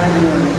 Avenue.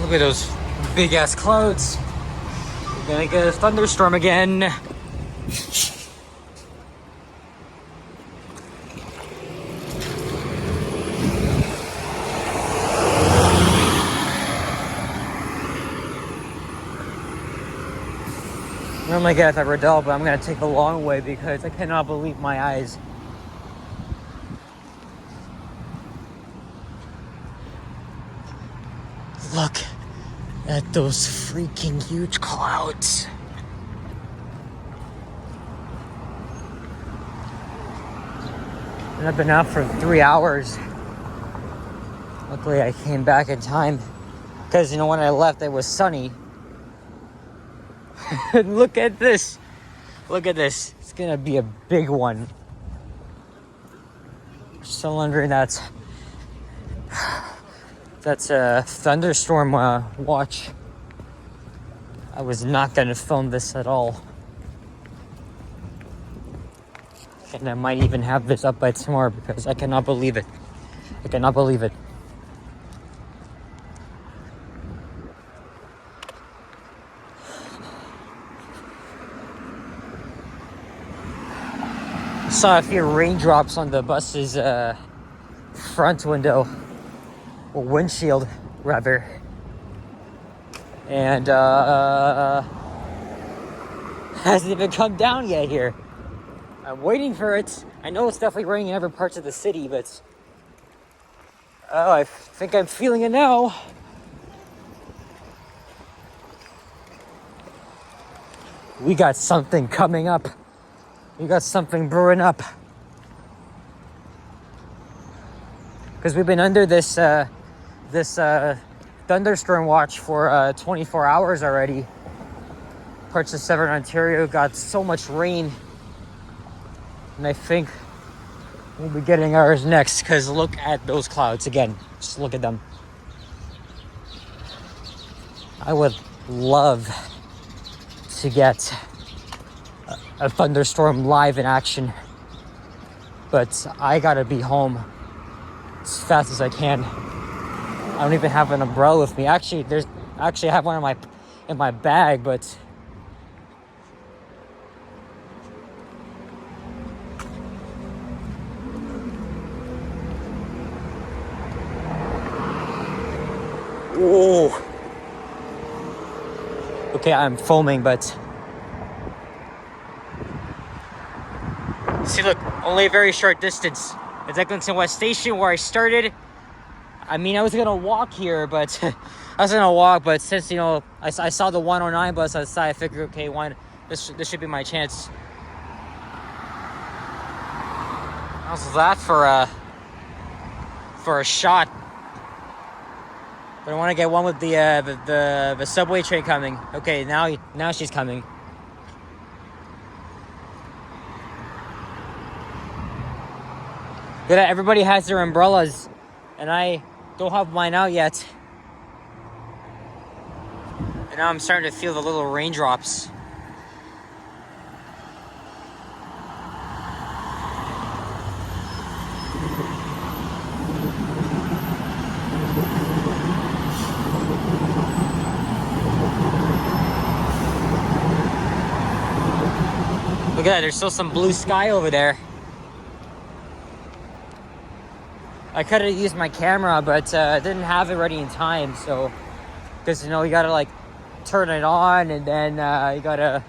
Look at those big ass clouds. We're gonna get a thunderstorm again. Normally get at Riddell, but I'm gonna take the long way because I cannot believe my eyes. Look at those freaking huge clouds. And I've been out for 3 hours. Luckily, I came back in time because, you know, when I left, it was sunny. Look at this. Look at this. It's gonna be a big one. Still wondering that's a thunderstorm watch. I was not gonna film this at all. And I might even have this up by tomorrow because I cannot believe it. I cannot believe it. I saw a few raindrops on the bus's front window, or windshield rather. And hasn't even come down yet here. I'm waiting for it. I know it's definitely raining in other parts of the city, but oh, I think I'm feeling it now. We got something coming up. We got something brewing up. Because we've been under this thunderstorm watch for 24 hours already. Parts of southern Ontario got so much rain. And I think we'll be getting ours next, because look at those clouds again. Just look at them. I would love to get a thunderstorm live in action, but I gotta be home as fast as I can. I don't even have an umbrella with me. Actually, I have one in my bag, but oh, okay, I'm foaming, but see, look, only a very short distance. It's Eglinton West Station where I started. I mean, I was gonna walk here, but since, you know, I saw the 109 bus outside, I figured, okay, this should be my chance. How's that for a shot? But I want to get one with the subway train coming. Okay, now she's coming. Good, everybody has their umbrellas, and I don't have mine out yet. And now I'm starting to feel the little raindrops. Look at that, there's still some blue sky over there. I could have used my camera, but I didn't have it ready in time, so, because, you know, you gotta like turn it on, and then you gotta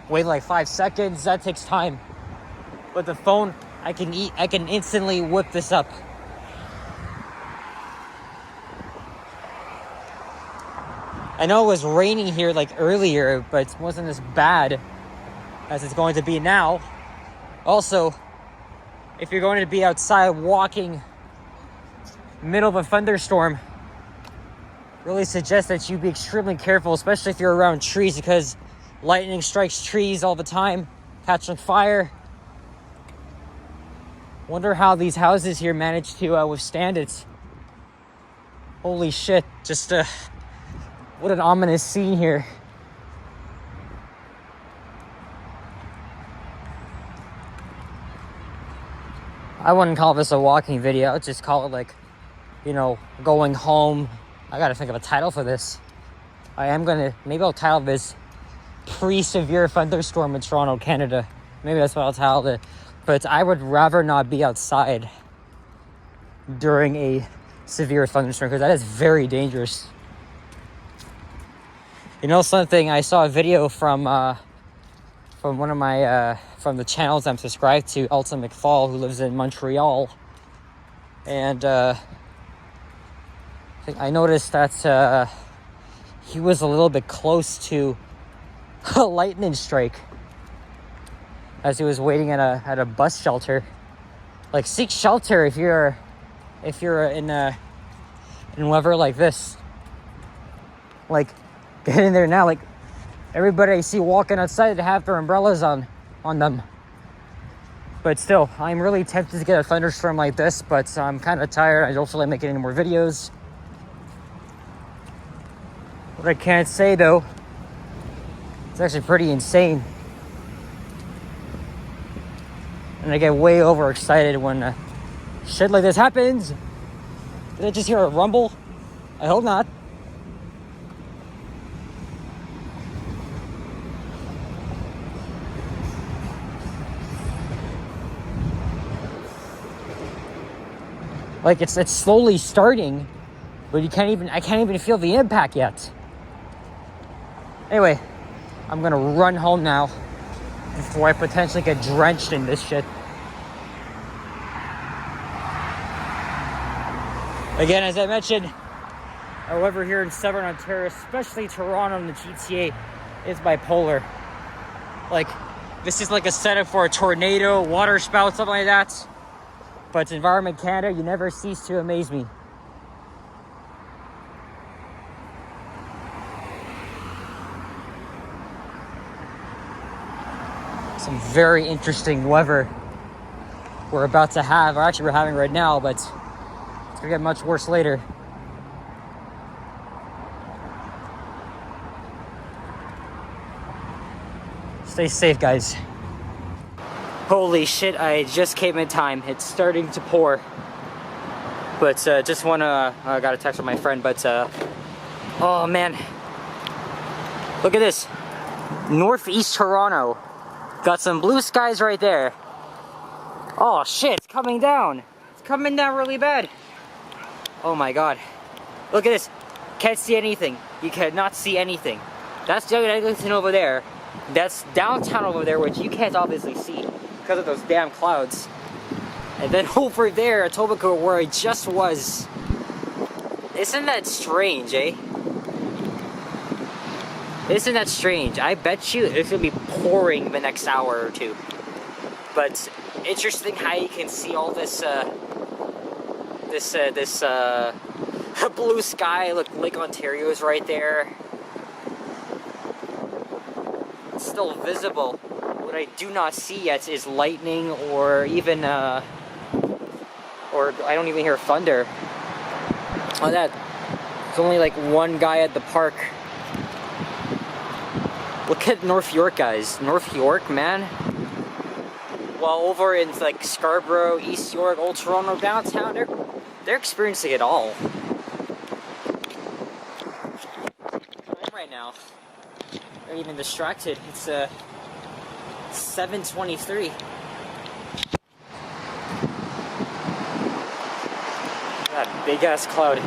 wait like 5 seconds. That takes time. But the phone, I can instantly whip this up. I know it was raining here like earlier, but it wasn't as bad as it's going to be now. Also, if you're going to be outside walking middle of a thunderstorm, really suggest that you be extremely careful, especially if you're around trees, because lightning strikes trees all the time, catching fire. Wonder how these houses here manage to withstand it. Holy shit, just what an ominous scene here. I wouldn't call this a walking video. I'd just call it like, you know, going home. I gotta think of a title for this. Maybe I'll title this Pre-Severe Thunderstorm in Toronto, Canada. Maybe that's what I'll title it. But I would rather not be outside during a severe thunderstorm, because that is very dangerous. You know something, I saw a video from one of my, from the channels I'm subscribed to, Alton McFall, who lives in Montreal. And I noticed that he was a little bit close to a lightning strike as he was waiting at a bus shelter. Like, seek shelter if you're in weather like this. Like, get in there now. Like, everybody I see walking outside have their umbrellas on them. But still, I'm really tempted to get a thunderstorm like this, but I'm kind of tired. I don't feel like making any more videos. What I can't say though, it's actually pretty insane. And I get way overexcited when shit like this happens. Did I just hear a rumble? I hope not. Like, it's slowly starting, but I can't even feel the impact yet. Anyway, I'm gonna run home now before I potentially get drenched in this shit. Again, as I mentioned, our weather here in Southern Ontario, especially Toronto and the GTA, is bipolar. Like, this is like a setup for a tornado, water spout, something like that. But Environment Canada, you never cease to amaze me. Some very interesting weather we're about to have, or actually we're having right now, but it's gonna get much worse later. Stay safe, guys. Holy shit, I just came in time. It's starting to pour. But just wanna, I got a text from my friend, but oh man. Look at this. Northeast Toronto. Got some blue skies right there. Oh shit, it's coming down. It's coming down really bad. Oh my god. Look at this. Can't see anything. You cannot see anything. That's the Eglinton over there. That's downtown over there, which you can't obviously see because of those damn clouds. And then over there, Etobicoke, where I just was. Isn't that strange, eh? Isn't that strange? I bet you it's gonna be pouring the next hour or two. But interesting how you can see all this blue sky. Look, Lake Ontario is right there. It's still visible. What I do not see yet is lightning or even or I don't even hear thunder. Oh, that. There's only like one guy at the park. Look at North York, guys. North York, man. While over in like Scarborough, East York, Old Toronto, downtown, they're experiencing it all. Right now, they're even distracted. It's 7:23. That big ass cloud.